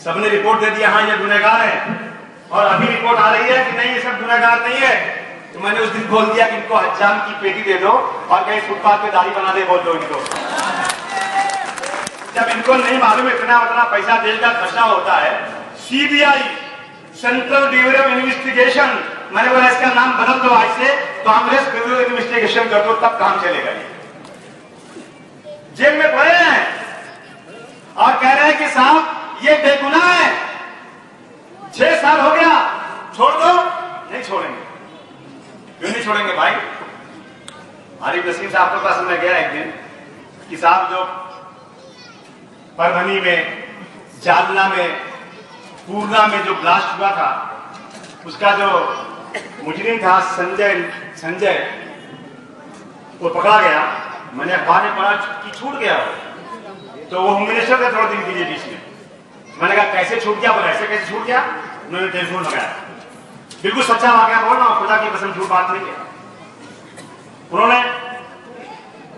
सबने रिपोर्ट दे दिया हाँ ये गुनहगार है, और अभी रिपोर्ट आ रही है कि नहीं ये सब गुनहगार नहीं है। तो मैंने उस दिन बोल दिया कि इनको हज्जाम की पेटी दे दो और कहीं फुटपाथ पे दाढ़ी बना दे, बोल दो इनको। जब इनको नहीं मालूम इतना उतना पैसा देश का खर्चा होता है। CBI, central bureau of investigation, मैंने बोला इसका नाम बदल दो आज से, कांग्रेस ब्यूरो ऑफ इन्वेस्टिगेशन कर दो, तब काम चलेगा। जेल में पड़े हैं और कह रहे हैं कि साहब ये बेगुनाह है, 6 साल हो गया, छोड़ दो। नहीं छोड़ेंगे। क्यों नहीं छोड़ेंगे भाई? आरिफ नसीम साहब के पास मैं गया एक दिन कि साहब जो परभनी में, जालना में, पूर्णा में जो ब्लास्ट हुआ था, उसका जो मुजरिम था संजय वो पकड़ा गया। मैंने अखबार में पढ़ा कि छूट गया हो, तो वो होम मिनिस्टर थे थोड़े दिन के लिए बीच में। मैंने कहा कैसे छूट गया? बोला ऐसे कैसे छूट गया? उन्होंने टेलीफोन लगाया। बिल्कुल सच्चा वाकया बोल रहा हूं, खुदा की कसम झूठ बात नहीं है। उन्होंने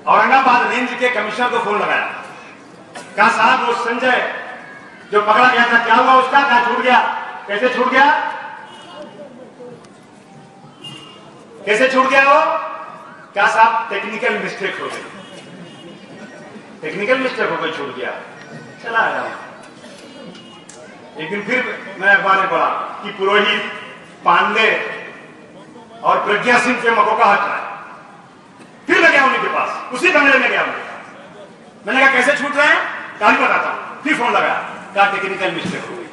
औरंगाबाद रेंज के कमिश्नर को फोन लगाया, कहा साहब वो संजय जो पकड़ा गया था क्या हुआ उसका? कहा छूट गया। कैसे छूट गया? कैसे छूट गया वो? क्या साहब टेक्निकल मिस्टेक हो गई, टेक्निकल मिस्टेक हो गई, छूट गया। चला आया। एक दिन फिर मैंने अखबार में पढ़ा कि पुरोहित, पांडे और प्रज्ञा सिंह के मकोका हट रहा है। फिर मैं गया उनके पास, उसी कमरे में गया उनके पास। मैंने कहा कैसे छूट रहे हैं? कल बताता हूं। फिर फोन लगाया, कहा टेक्निकल मिस्टेक हो गई।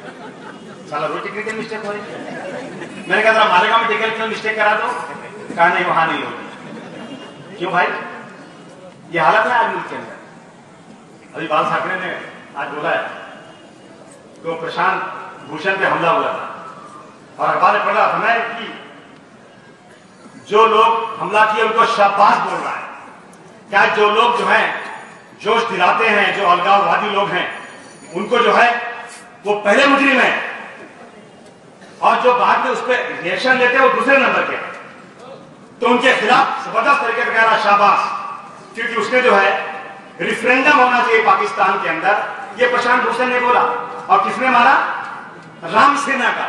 साला रोज टेक्निकल मिस्टेक हो रही है। मैंने कहा मालेगांव में टेक्निकल मिस्टेक करा दो। कहा नहीं वहां नहीं होगी। क्यों भाई? ये हालत है आज मुल्क के अंदर। अभी बाल ठाकरे ने आज बोला है तो प्रशांत भूषण पे हमला हुआ था, और अखबार में पढ़ा था कि जो लोग हमला किए उनको शाबाश बोल रहा है। क्या जो लोग जो हैं जोश दिलाते हैं, जो अलगाववादी लोग हैं, उनको जो है वो पहले मुजरिम है, और जो बाद में उस पर रिएक्शन लेते हैं वो दूसरे नंबर के। तो उनके खिलाफ जबरदस्त तरीके से कह रहा शाबाश, क्योंकि उसने जो है रिफरेंडम होना चाहिए पाकिस्तान के अंदर, ये प्रशांत भूषण ने बोला। और किसने मारा? राम सेना का।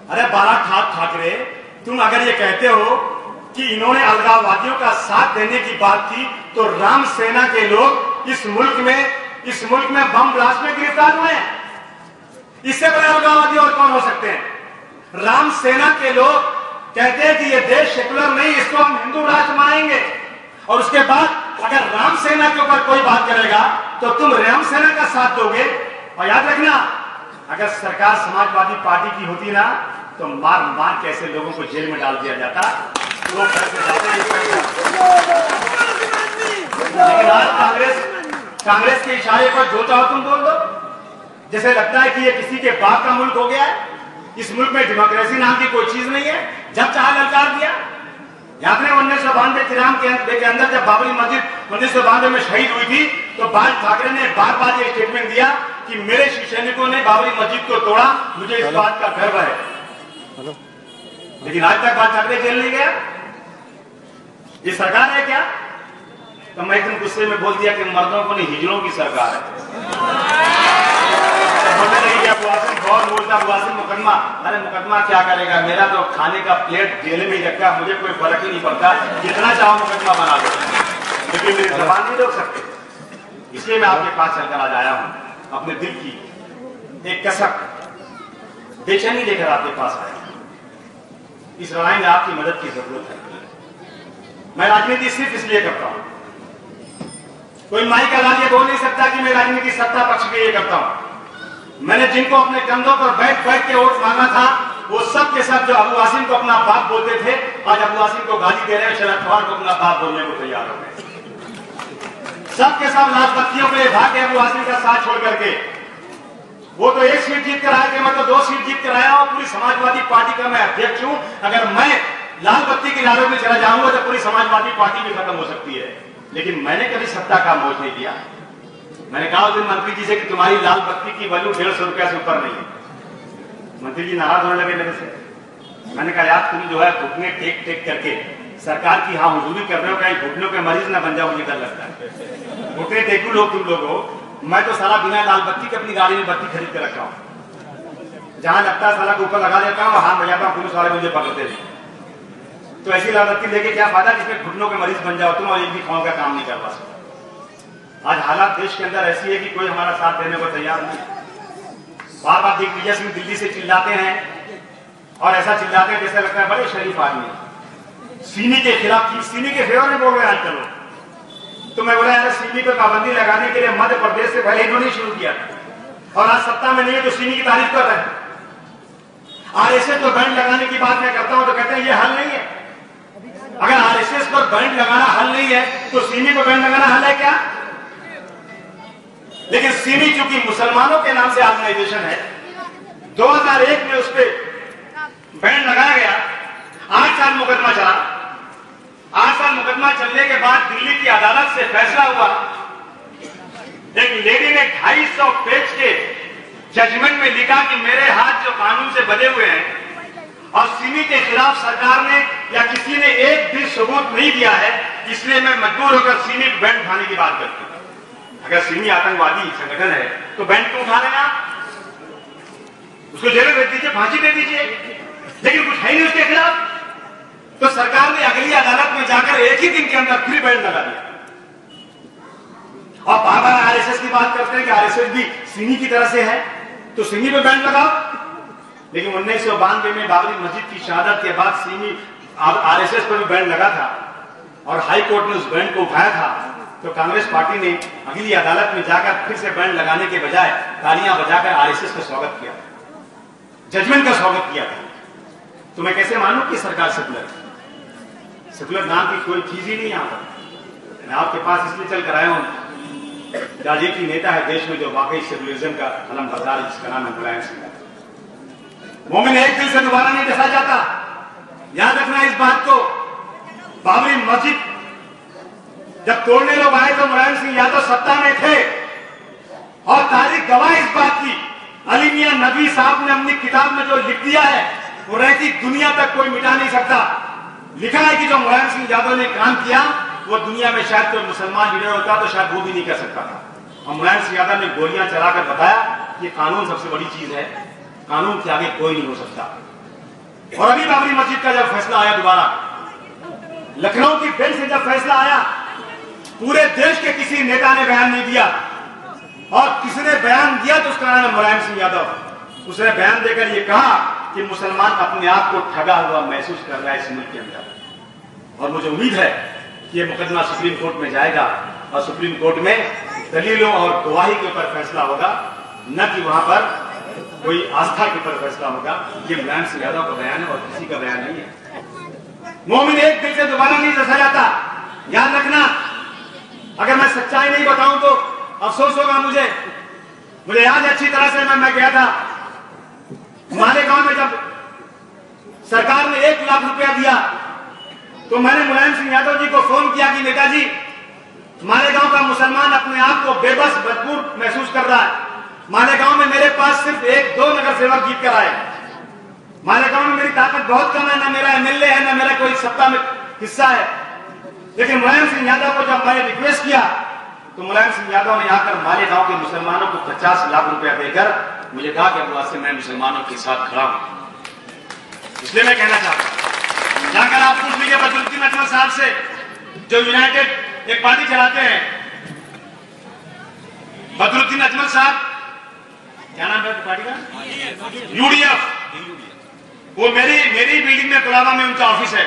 अरे बाला ठाकरे, तुम अगर ये कहते हो कि इन्होंने अलगाववादियों का साथ देने की बात की, तो राम सेना के लोग इस मुल्क में बम ब्लास्ट में गिरफ्तार हुए हैं। इससे बड़े अलगाववादी और कौन हो सकते हैं? राम सेना के लोग कहते हैं कि ये देश सेकुलर नहीं, इसको हम हिंदू राष्ट्र मानेंगे। और उसके बाद अगर राम सेना के ऊपर कोई बात करेगा तो तुम राम सेना का साथ दोगे। और याद रखना, अगर सरकार समाजवादी पार्टी की होती ना तो मार मार के ऐसे लोगों को जेल में डाल दिया जाता। वो लेकिन आज कांग्रेस के इशारे पर जो चाहो तुम बोल दो। जैसे लगता है कि ये किसी के बाप का मुल्क हो गया है। इस मुल्क में डेमोक्रेसी नाम की कोई चीज नहीं है। जब चाहे ललकार दिया। आपने 1992 के अंदर जब बाबरी मस्जिद 1992 में शहीद हुई थी, तो बाल ठाकरे ने बार बार ये स्टेटमेंट दिया कि मेरे सैनिकों ने बाबरी मस्जिद को तोड़ा, मुझे इस बात का गर्व है। लेकिन आज तक बाल ठाकरे जेल नहीं गया। ये सरकार है क्या? तो मैं एकदम गुस्से में बोल दिया कि मर्दों को नहीं, हिजड़ों की सरकार है। मुकदमा, अरे मुकदमा क्या करेगा? मेरा तो खाने का प्लेट जेल में ही रखा, मुझे कोई फर्क ही नहीं पड़ता, जितना चाहो मुकदमा बना दो, लेकिन मेरी जबान नहीं रोक सकते। इसलिए मैं आपके पास चलकर आज आया हूं, अपने दिल की एक कसक बेचैनी लेकर आपके पास आया। इस लड़ाई में आपकी मदद की जरूरत है। मैं राजनीति सिर्फ इसलिए करता हूं, कोई माई का लाल ये बोल नहीं सकता कि मैं राजनीति सत्ता पक्ष के लिए करता हूं। मैंने जिनको अपने कंधों पर बैठ बैठ के वोट मांगा था, वो सब के सब जो अबू आसिम को अपना बाप बोलते थे, आज अबू आसिम को गाली दे रहे हैं, शरद पवार को अपना बाप बोलने को तैयार हो गए। सबके सब लाजपतियों के भागे अबू आसिम का साथ छोड़ करके। वो तो एक सीट जीत कर आए थे, मैं तो 2 सीट जीत कर आया हूं। पूरी समाजवादी पार्टी का मैं अध्यक्ष हूं। अगर मैं लाल बत्ती की लालच में चला जाऊंगा तो पूरी समाजवादी पार्टी भी खत्म हो सकती है। लेकिन मैंने कभी सत्ता का मोह नहीं किया। मैंने कहा उस दिन मंत्री जी से कि तुम्हारी लाल बत्ती की वैल्यू 150 रुपया से ऊपर नहीं है। मंत्री जी नाराज होने लगे मेरे से। मैंने कहा यार तुम जो है घुटने टेक टेक करके सरकार की हाँ हुजूरी कर रहे हो, कहीं घुटनों के मरीज ना बन जाओ, मुझे डर लगता है। घुटने टेकू लोग तुम लोग हो, मैं तो साला बिना लाल बत्ती के अपनी गाड़ी में बत्ती खरीद के रखा हूं, जहां लगता है साला के ऊपर लगा देता हूं, हाथ बजाता हूं, पुलिस वाले मुझे पकड़ते नहीं। तो ऐसी लाल बत्ती लेके क्या फायदा जिसमें घुटनों के मरीज बन जाओ तुम और एक भी कौन का काम नहीं कर पा। आज हालात देश के अंदर ऐसी है कि कोई हमारा साथ देने को तैयार नहीं। बार बार दिग्विजय सिंह दिल्ली से चिल्लाते हैं और ऐसा चिल्लाते हैं जैसे लगता है बड़े शरीफ आदमी। सीमी के खिलाफ, सीमी के फेवर में बोल रहे हैं आजकल। तो मैं बोला यार सीमी पर पाबंदी लगाने के लिए मध्य प्रदेश से पहले इन्होंने शुरू किया था और आज सत्ता में नहीं है तो सीमी की तारीफ कर रहे हैं। आरएसएस पर बैंड लगाने की बात मैं करता हूं तो कहते हैं ये हल नहीं है। अगर आरएसएस पर बैंड लगाना हल नहीं है तो सीमी पर बैंड लगाना हल है क्या? लेकिन सीमी चूंकि मुसलमानों के नाम से ऑर्गेनाइजेशन है, 2001 में उस पर बैंड लगाया गया। 8 साल मुकदमा चला। 8 साल मुकदमा चलने के बाद दिल्ली की अदालत से फैसला हुआ। एक लेडी ने 250 पेज के जजमेंट में लिखा कि मेरे हाथ जो कानून से बंधे हुए हैं और सिमी के खिलाफ सरकार ने या किसी ने एक भी सबूत नहीं दिया है, इसलिए मैं मजबूर होकर सिमी बैंड उठाने की बात करती हूं। अगर सिमी आतंकवादी संगठन है तो बैंड क्यों उठा लेना? उसको जेल में भेज दीजिए, फांसी दे दीजिए, लेकिन कुछ है नहीं उसके खिलाफ। तो सरकार ने अगली अदालत में जाकर एक ही दिन के अंदर फ्री बैंड लगा दिया। और बार बार आरएसएस की बात करते हैं कि आरएसएस भी सिमी की तरह से है तो सिमी पे बैंड लगाओ। लेकिन 1992 में बाबरी मस्जिद की शहादत के बाद सिमी आरएसएस पर भी बैंड लगा था और हाई कोर्ट ने उस बैंड को उठाया था। तो कांग्रेस पार्टी ने अगली अदालत में जाकर फिर से बैंड लगाने के बजाय तालियां बजाकर आरएसएस का स्वागत किया, जजमेंट का स्वागत किया था। तो मैं कैसे मानूं कि सरकार सेकुलर नाम की कोई चीज ही नहीं यहां पर। मैं आपके पास इसलिए चल कर आया हूं, राजनीतिक नेता है देश में जो वाकई सेकुलरिज्म का अलम बरदार है, जिसका नाम है मुलायम सिंह। मोमिन एक दिल से दोबारा नहीं देखा जाता। याद रखना इस बात को। बाबरी मस्जिद जब तोड़ने लोग आए तो मुलायम सिंह यादव सत्ता में थे और तारीख गवाह इस बात की। अली मियां नबी साहब ने अपनी किताब में जो लिख दिया है वो रहती दुनिया तक कोई मिटा नहीं सकता। लिखा है कि जो मुलायम सिंह यादव ने काम किया वो दुनिया में शायद कोई मुसलमान लीडर होता तो शायद वो भी नहीं कर सकता था। और मुलायम सिंह यादव ने गोलियां चलाकर बताया कि कानून सबसे बड़ी चीज है, कानून के आगे कोई नहीं हो सकता। और अभी बाबरी मस्जिद का जब फैसला आया, दोबारा लखनऊ की बेंच से जब फैसला आया, पूरे देश के किसी नेता ने बयान नहीं दिया और किसने बयान दिया तो उसका नाम है मुलायम सिंह यादव। उसने बयान देकर ये कहा कि मुसलमान अपने आप को ठगा हुआ महसूस कर रहा है इस मुल्क के अंदर। और मुझे उम्मीद है कि ये मुकदमा सुप्रीम कोर्ट में जाएगा और सुप्रीम कोर्ट में दलीलों और गवाही के ऊपर फैसला होगा, न कि वहां पर कोई आस्था के ऊपर फैसला होगा। ये मुलायम सिंह यादव का बयान है और किसी का बयान नहीं है। मोमिन एक दिल से दोबारा नहीं दसा जाता। याद रखना, अगर मैं सच्चाई नहीं बताऊं तो अफसोस होगा मुझे याद है अच्छी तरह से। मैं गया था मालेगांव में, जब सरकार ने 1 लाख रुपया दिया तो मैंने मुलायम सिंह यादव जी को फोन किया कि नेताजी, मालेगांव का मुसलमान अपने आप को बेबस मजबूर महसूस कर रहा है। मालेगांव में मेरे पास सिर्फ 1-2 नगर सेवक जीत कर आए। मालेगांव में मेरी ताकत बहुत कम है, ना मेरा एमएलए है, ना मेरा कोई सत्ता में हिस्सा है। लेकिन मुलायम सिंह यादव को जब मैंने रिक्वेस्ट किया तो मुलायम सिंह यादव ने आकर मालेगांव के मुसलमानों को 50 लाख रुपया देकर मुझे कहा कि अब आज से मैं मुसलमानों के साथ खड़ा हूं। इसलिए मैं कहना चाहता हूं, जाकर आप पूछ लीजिए बदरुद्दीन अजमल साहब से, जो यूनाइटेड एक पार्टी चलाते हैं। बदरुद्दीन अजमल साहब, क्या नाम है पार्टी का? यूडीएफ। वो मेरी बिल्डिंग में कुलाबा में उनका ऑफिस है।